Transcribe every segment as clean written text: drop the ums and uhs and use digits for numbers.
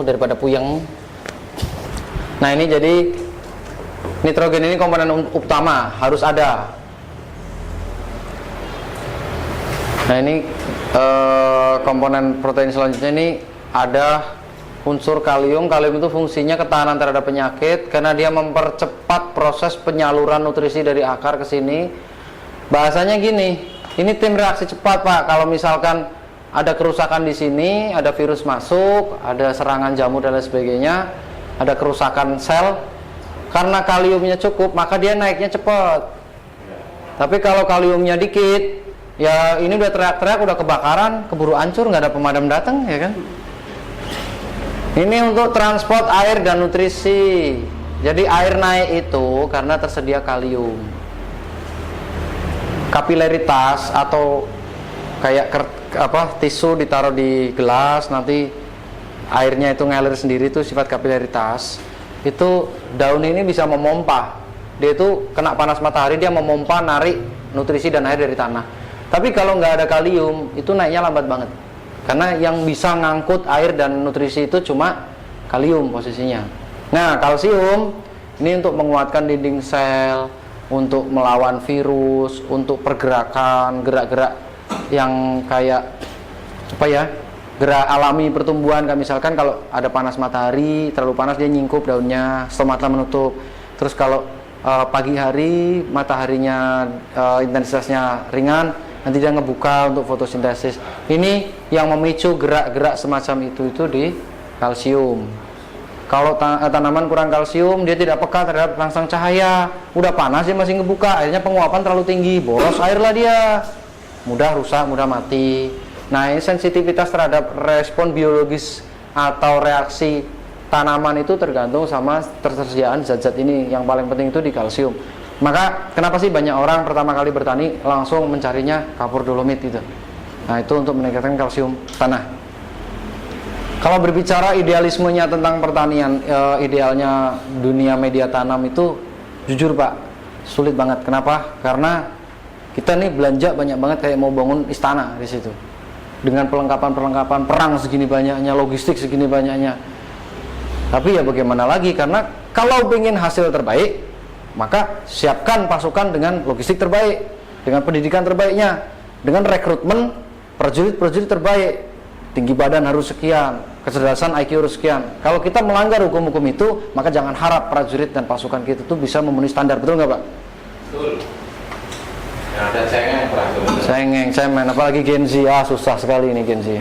daripada puyeng. Nah ini jadi nitrogen ini komponen utama, harus ada. Nah ini komponen protein selanjutnya ini ada unsur kalium. Kalium itu fungsinya ketahanan terhadap penyakit karena dia mempercepat proses penyaluran nutrisi dari akar ke sini. Bahasanya gini, ini tim reaksi cepat Pak. Kalau misalkan ada kerusakan di sini, ada virus masuk, ada serangan jamur dan lain sebagainya, ada kerusakan sel, karena kaliumnya cukup, maka dia naiknya cepat. Tapi kalau kaliumnya dikit, ya ini udah teriak-teriak, udah kebakaran, keburu hancur, nggak ada pemadam datang, ya kan? Ini untuk transport air dan nutrisi. Jadi air naik itu karena tersedia kalium. Kapilaritas atau kayak tisu ditaruh di gelas, nanti airnya itu ngalir sendiri, itu sifat kapilaritas. Itu daun ini bisa memompa. Dia itu kena panas matahari, dia memompa, narik nutrisi dan air dari tanah. Tapi kalau nggak ada kalium, itu naiknya lambat banget. Karena yang bisa ngangkut air dan nutrisi itu cuma kalium posisinya. Nah, kalsium ini untuk menguatkan dinding sel, untuk melawan virus, untuk pergerakan, gerak-gerak yang kayak apa ya, gerak alami pertumbuhan. Kayak misalkan kalau ada panas matahari, terlalu panas dia nyingkup daunnya, stomata menutup. Terus kalau pagi hari mataharinya intensitasnya ringan, nanti dia ngebuka untuk fotosintesis. Ini yang memicu gerak-gerak semacam itu di kalsium. Kalau tanaman kurang kalsium, dia tidak peka terhadap rangsang cahaya. Udah panas dia masih ngebuka, akhirnya penguapan terlalu tinggi, boros air lah dia, mudah rusak, mudah mati. Nah, ini sensitivitas terhadap respon biologis atau reaksi tanaman itu tergantung sama ketersediaan zat-zat ini. Yang paling penting itu di kalsium. Maka kenapa sih banyak orang pertama kali bertani langsung mencarinya kapur dolomit itu? Nah, itu untuk meningkatkan kalsium tanah. Kalau berbicara idealismenya tentang pertanian, idealnya dunia media tanam itu jujur Pak, sulit banget. Kenapa? Karena kita nih belanja banyak banget kayak mau bangun istana di situ. Dengan perlengkapan perang segini banyaknya, logistik segini banyaknya. Tapi ya bagaimana lagi, karena kalau ingin hasil terbaik, maka siapkan pasukan dengan logistik terbaik, dengan pendidikan terbaiknya, dengan rekrutmen prajurit-prajurit terbaik. Tinggi badan harus sekian, kecerdasan IQ harus sekian. Kalau kita melanggar hukum-hukum itu, maka jangan harap prajurit dan pasukan kita itu bisa memenuhi standar. Betul nggak Pak? Betul. Nah, ada cengeng prajurit. Cemen, apalagi Gen Z. Susah sekali ini Gen Z.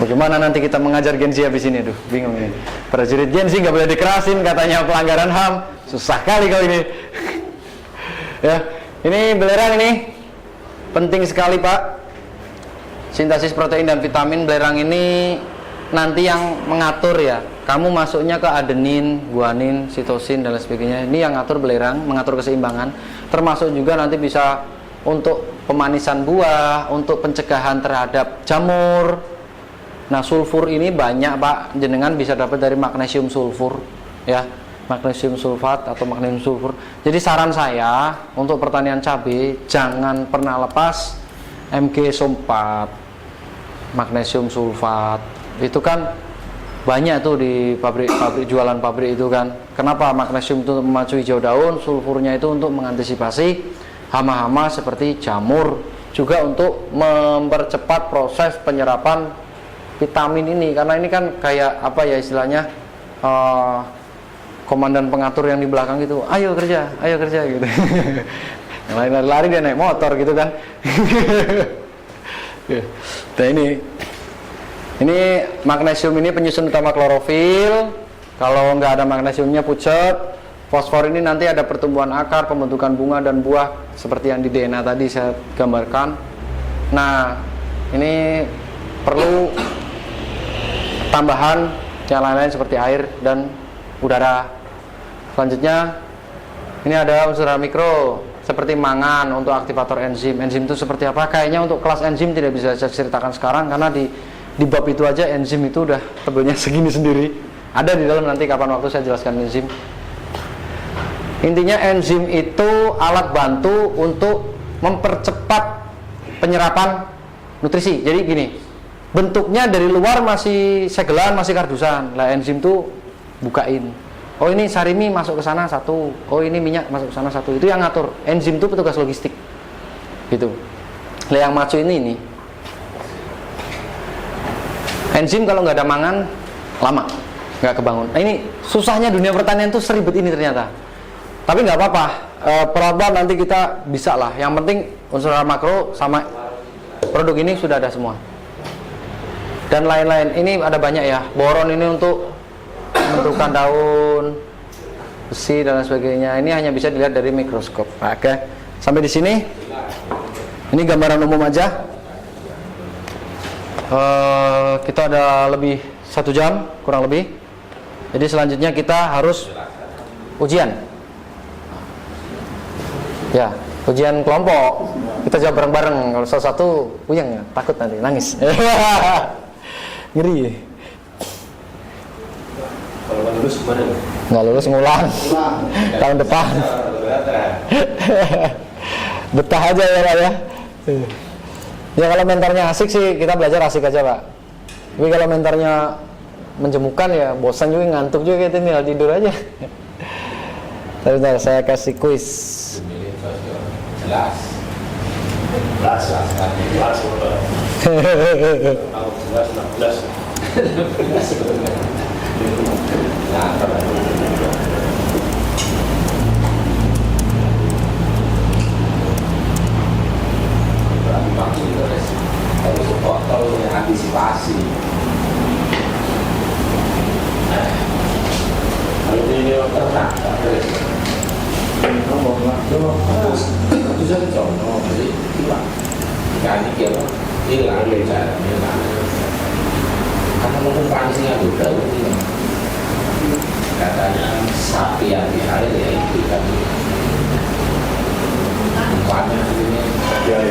Bagaimana nanti kita mengajar Gen Z habis ini? Aduh, bingung ini. Prajurit Gen Z nggak boleh dikerasin, katanya pelanggaran HAM. Susah kali kau ini. Ya, ini belerang ini penting sekali Pak. Sintesis protein dan vitamin belerang ini nanti yang mengatur ya. Kamu masuknya ke adenin, guanin, sitosin dan lain sebagainya. Ini yang ngatur belerang, mengatur keseimbangan. Termasuk juga nanti bisa untuk pemanisan buah, untuk pencegahan terhadap jamur. Nah, sulfur ini banyak Pak, jenengan bisa dapat dari magnesium sulfur ya, magnesium sulfat atau magnesium sulfur. Jadi saran saya untuk pertanian cabai, jangan pernah lepas MG-4, magnesium sulfat. Itu kan banyak tuh di pabrik jualan pabrik itu kan. Kenapa? Magnesium itu untuk memacu hijau daun, sulfurnya itu untuk mengantisipasi hama-hama seperti jamur, juga untuk mempercepat proses penyerapan vitamin ini. Karena ini kan kayak apa ya istilahnya, komandan pengatur yang di belakang itu, ayo kerja gitu. Yang lain lari dia naik motor gitu kan. Nah ini magnesium ini penyusun utama klorofil. Kalau nggak ada magnesiumnya pucat. Fosfor ini nanti ada pertumbuhan akar, pembentukan bunga dan buah seperti yang di DNA tadi saya gambarkan. Nah ini perlu tambahan yang lain-lain seperti air dan udara. Selanjutnya ini ada unsur mikro seperti mangan untuk aktivator enzim. Enzim itu seperti apa? Kayaknya untuk kelas enzim tidak bisa saya ceritakan sekarang karena di bab itu aja enzim itu udah tebelnya segini sendiri. Ada di dalam, nanti kapan waktu saya jelaskan enzim. Intinya enzim itu alat bantu untuk mempercepat penyerapan nutrisi. Jadi gini, bentuknya dari luar masih segelan, masih kardusan. Lah enzim tuh bukain. Oh ini sarimi masuk ke sana satu. Oh ini minyak masuk ke sana satu. Itu yang ngatur. Enzim tuh petugas logistik. Gitu. Lah yang macu ini. Enzim kalau nggak ada mangan lama nggak kebangun. Nah, ini susahnya dunia pertanian tuh seribet ini ternyata. Tapi nggak apa-apa. Pelan-pelan nanti kita bisa lah. Yang penting unsur makro sama produk ini sudah ada semua. Dan lain-lain. Ini ada banyak ya. Boron ini untuk menentukan daun, besi dan lain sebagainya. Ini hanya bisa dilihat dari mikroskop. Oke. Sampai di sini. Ini gambaran umum aja. Kita ada lebih 1 jam kurang lebih. Jadi selanjutnya kita harus ujian. Ya, ujian kelompok. Kita jawab bareng-bareng. Kalau salah satu puyeng ya, takut nanti nangis. Ngeri. Kalau nggak lulus gimana? Nggak lulus ngulang. Tahun depan. Betah aja ya Pak ya. Ya kalau mentornya asik sih kita belajar asik aja Pak. Tapi kalau mentornya menjemukan ya bosan juga, ngantuk juga, kita tinggal tidur aja. Bentar, saya kasih kuis. Jelas. Jelas. Tahun 16. Nah, maksud terus harus supporter yang antisipasi. Kalau ini ternak terus itu saja contoh jadi hilang kali kita hilang karena mungkin panisnya udah hilang katanya sapi yang di air ya itu kan tempatnya ini ya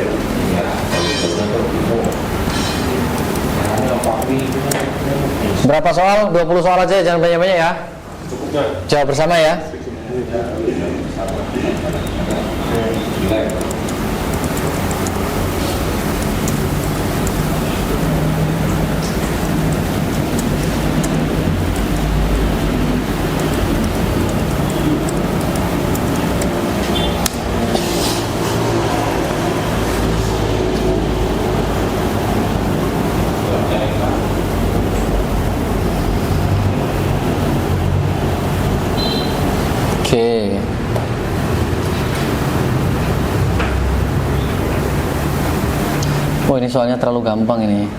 berapa soal? 20 soal aja, jangan banyak-banyak ya. Jawab bersama ya. Oke. Oh ini soalnya terlalu gampang ini.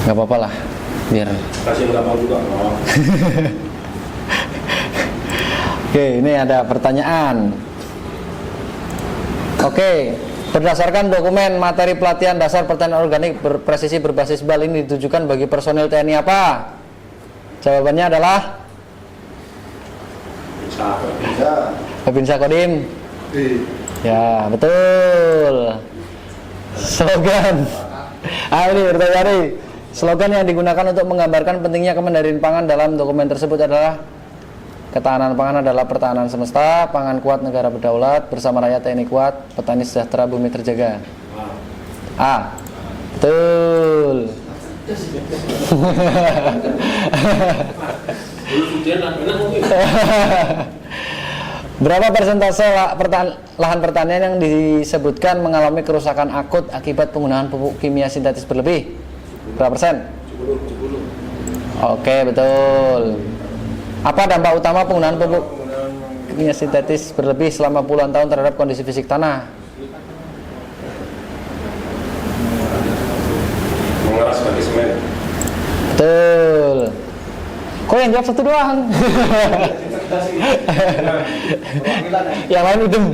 Gak apa-apa lah, biar. kasih gampang juga. Oke, ini ada pertanyaan. Oke, berdasarkan dokumen materi pelatihan dasar pertanian organik berpresisi berbasis BAL ini ditujukan bagi personil TNI apa? Jawabannya adalah Babinsa Kodim. Ya, betul. Slogan. Ini pertanyaan nih. Slogan yang digunakan untuk menggambarkan pentingnya Kemendagri pangan dalam dokumen tersebut adalah ketahanan pangan adalah pertahanan semesta, pangan kuat negara berdaulat, bersama rakyat TNI kuat, petani sejahtera bumi terjaga. A. Betul. Berapa persentase lahan pertanian yang disebutkan mengalami kerusakan akut akibat penggunaan pupuk kimia sintetis berlebih? Berapa persen? 70. Oke, betul. Apa dampak utama penggunaan pupuk kimia sintetis berlebih selama puluhan tahun terhadap kondisi fisik tanah? Mengeras sebagai semen. Betul. Kok yang jawab satu doang? Yang lain idem.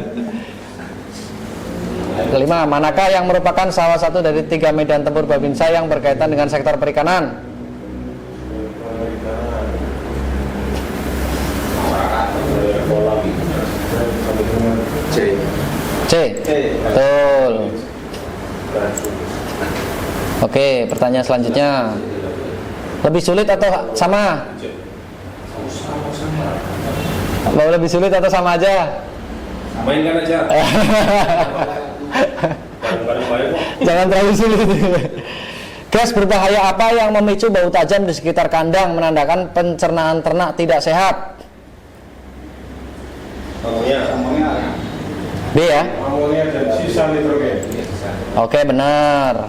Kelima, manakah yang merupakan salah satu dari 3 medan tempur Babinsa yang berkaitan dengan sektor perikanan? C. Betul. Oke, pertanyaan selanjutnya. Lebih sulit atau sama? Mau lebih sulit atau sama aja? Mainkan aja. Bareng-bareng kok. Jangan terlalu sulit. Gas berbahaya apa yang memicu bau tajam di sekitar kandang menandakan pencernaan ternak tidak sehat? Amonia. B ya. Amonia dan sisa nitrogen. Oke, benar.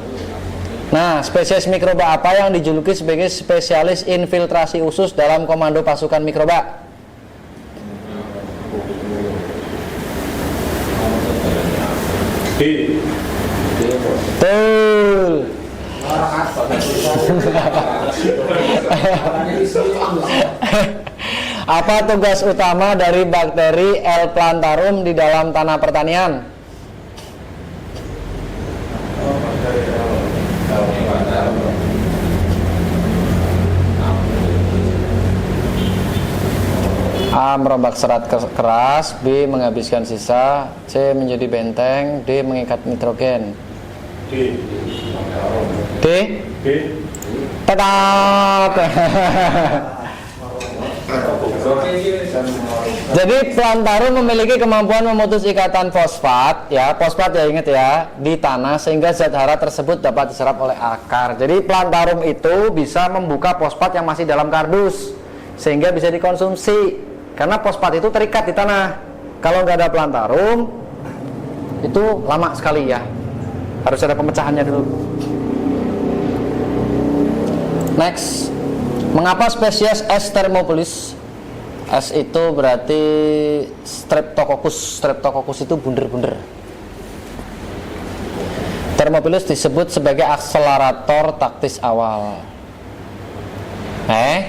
Nah, spesies mikroba apa yang dijuluki sebagai spesialis infiltrasi usus dalam komando pasukan mikroba? D. Betul. Apa tugas utama dari bakteri L. plantarum di dalam tanah pertanian? A. Merombak serat keras, B. Menghabiskan sisa, C. Menjadi benteng, D. Mengikat nitrogen. D. D. D. Tepat. Jadi plantarum memiliki kemampuan memutus ikatan fosfat, ya fosfat ya ingat ya, di tanah sehingga zat hara tersebut dapat diserap oleh akar. Jadi plantarum itu bisa membuka fosfat yang masih dalam kardus sehingga bisa dikonsumsi karena fosfat itu terikat di tanah. Kalau nggak ada plantarum itu lama sekali ya, harus ada pemecahannya dulu. Next, mengapa spesies S. thermophilus, S itu berarti Streptococcus. Streptococcus itu bunder-bunder. Thermophilus disebut sebagai akselerator taktis awal.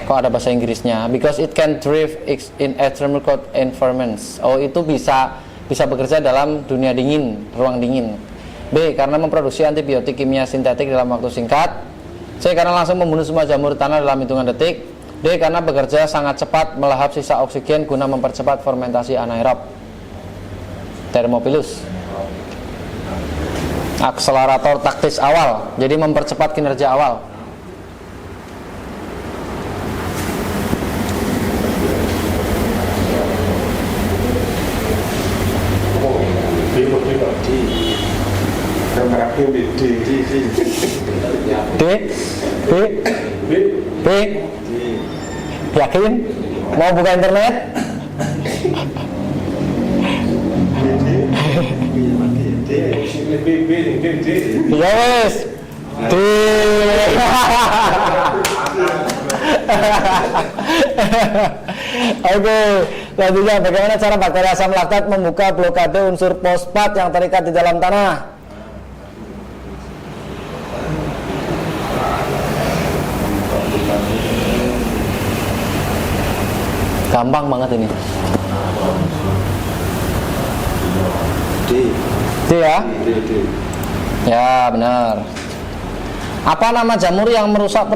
Kok ada bahasa Inggrisnya? Because it can thrive in extreme cold environments. Oh, itu bisa bekerja dalam dunia dingin, ruang dingin. B. Karena memproduksi antibiotik kimia sintetik dalam waktu singkat. C. Karena langsung membunuh semua jamur tanah dalam hitungan detik. D. Karena bekerja sangat cepat melahap sisa oksigen guna mempercepat fermentasi anaerob. Thermophilus. Akselerator taktis awal, jadi mempercepat kinerja awal. Yang terakhir D. D. B. B. Yakin? Mau buka internet? Ya wes. D. Oke, selanjutnya bagaimana cara bakteri asam laktat membuka blokade unsur fosfat yang terikat di dalam tanah? Gampang banget ini. D. D ya? D. Ya, benar. Apa nama jamur yang merusak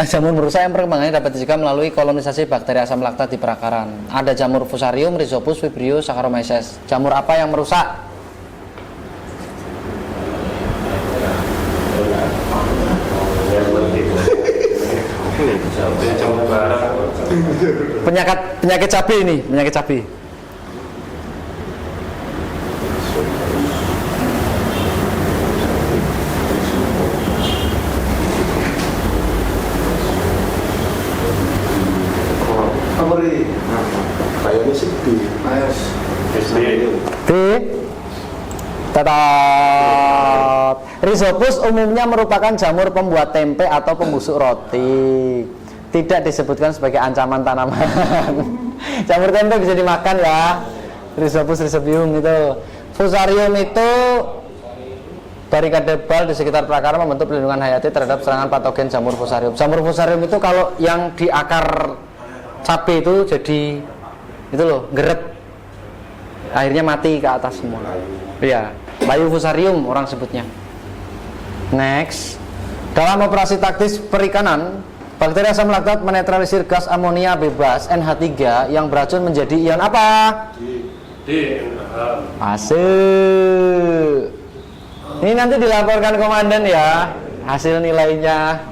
jamur merusak yang perkembangannya dapat dicegah melalui kolonisasi bakteri asam laktat di perakaran? Ada jamur Fusarium, Rhizopus, Vibrio, Saccharomyces. Jamur apa yang merusak? Penyakit cabai ini, penyakit cabai. Kayaknya sih D. D. Tetot. Rhizopus umumnya merupakan jamur pembuat tempe atau pembusuk roti. Tidak disebutkan sebagai ancaman tanaman. Jamur tempe bisa dimakan ya. Rhizopus rhizobium itu. Fusarium itu barikade bal di sekitar perakaran membentuk perlindungan hayati terhadap serangan patogen jamur Fusarium. Jamur Fusarium itu kalau yang di akar cabai itu jadi itu loh, geret. Akhirnya mati ke atas semua. Iya, layu Fusarium orang sebutnya. Next, dalam operasi taktis perikanan, bakteri asam laktat menetralisir gas amonia bebas NH3 yang beracun menjadi ion apa? D. Asik. Ini nanti dilaporkan komandan ya hasil nilainya.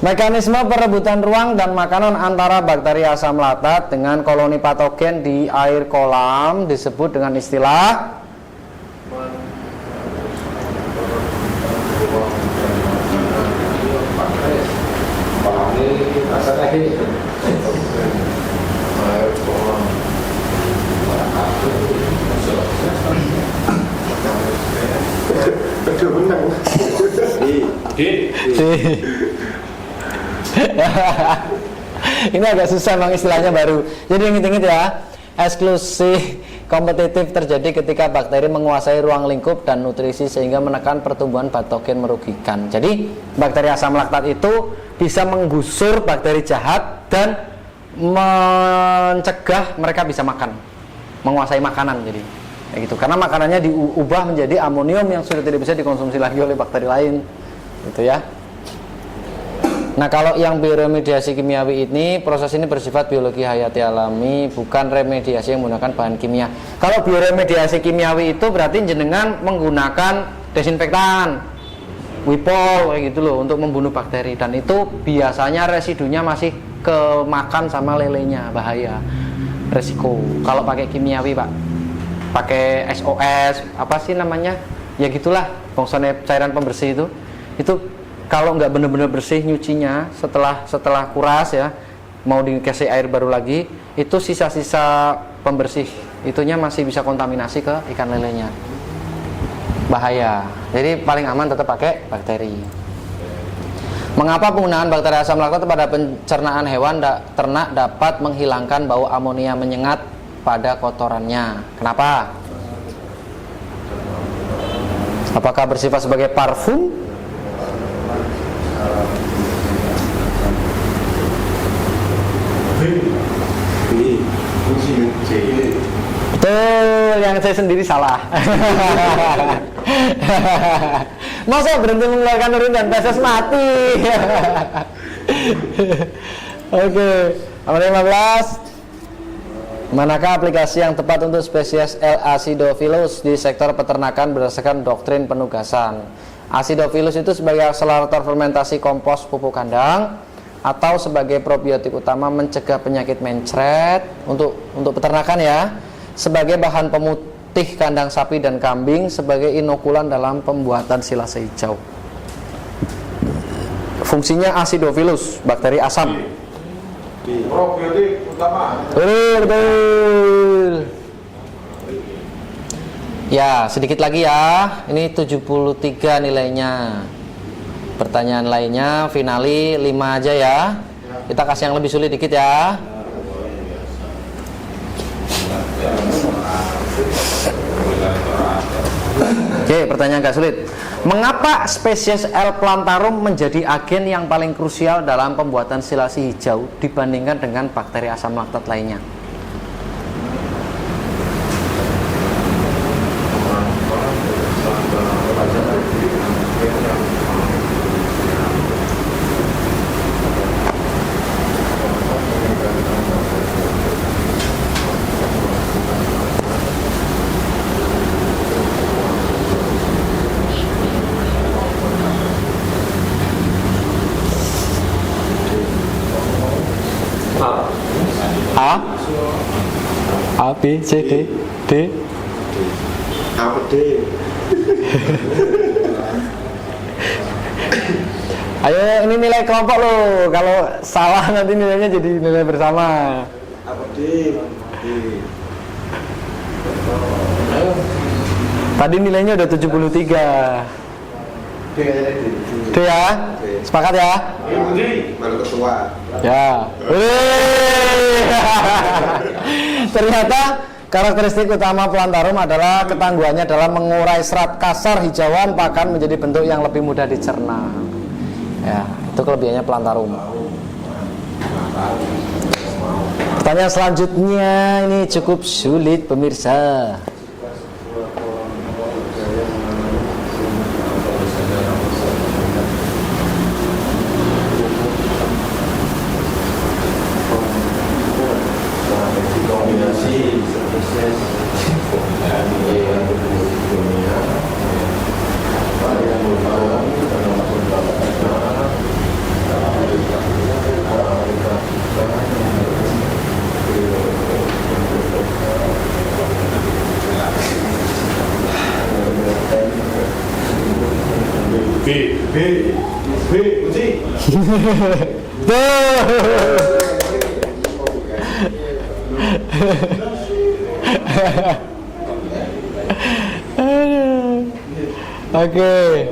Mekanisme perebutan ruang dan makanan antara bakteri asam laktat dengan koloni patogen di air kolam disebut dengan istilah D. Ini agak susah memang istilahnya baru. Jadi ingat-ingat ya, eksklusi kompetitif terjadi ketika bakteri menguasai ruang lingkup dan nutrisi sehingga menekan pertumbuhan patogen merugikan. Jadi bakteri asam laktat itu bisa menggusur bakteri jahat dan mencegah mereka bisa makan, menguasai makanan. Jadi kayak gitu, karena makanannya diubah menjadi amonium yang sudah tidak bisa dikonsumsi lagi oleh bakteri lain, gitu ya. Nah, kalau yang bioremediasi kimiawi ini, proses ini bersifat biologi hayati alami, bukan remediasi yang menggunakan bahan kimia. Kalau bioremediasi kimiawi itu berarti jenengan menggunakan desinfektan, wipol kayak gitu loh untuk membunuh bakteri, dan itu biasanya residunya masih kemakan sama lelenya, bahaya, resiko. Kalau pakai kimiawi, Pak, pakai SOS, apa sih namanya? Ya gitulah, fungsinya cairan pembersih itu kalau nggak benar-benar bersih nyucinya setelah kuras ya, mau dikasih air baru lagi, itu sisa-sisa pembersih itunya masih bisa kontaminasi ke ikan lelenya, bahaya. Jadi paling aman tetap pakai bakteri. Mengapa penggunaan bakteri asam laktat pada pencernaan hewan ternak dapat menghilangkan bau amonia menyengat pada kotorannya? Kenapa? Apakah bersifat sebagai parfum? Fungsinya C. Betul, yang saya sendiri salah. Masa berhenti mengeluarkan urin dan feses mati. Oke, nomor 15. Manakah aplikasi yang tepat untuk spesies L. acidophilus di sektor peternakan berdasarkan doktrin penugasan? Acidophilus itu sebagai akselerator fermentasi kompos pupuk kandang, atau sebagai probiotik utama mencegah penyakit mencret untuk peternakan ya, sebagai bahan pemutih kandang sapi dan kambing, sebagai inokulan dalam pembuatan silase hijau. Fungsinya acidophilus, bakteri asam. Probiotik utama. Betul. Ya, sedikit lagi ya. Ini 73 nilainya. Pertanyaan lainnya finali 5 aja ya. Kita kasih yang lebih sulit dikit ya. Oke, pertanyaan agak sulit. Mengapa spesies L. plantarum menjadi agen yang paling krusial dalam pembuatan silase hijau dibandingkan dengan bakteri asam laktat lainnya? A, B, C, D, D. Apa D? Ayo, ini nilai kelompok loh. Kalau salah nanti nilainya jadi nilai bersama. Apa D? Tadi nilainya udah 73. D ya? Sepakat ya? Malu ketua. Ya. Ternyata karakteristik utama plantarum adalah ketangguhannya dalam mengurai serat kasar hijauan pakan menjadi bentuk yang lebih mudah dicerna. Ya, itu kelebihannya plantarum. Pertanyaan selanjutnya ini cukup sulit pemirsa. Uji. Oke.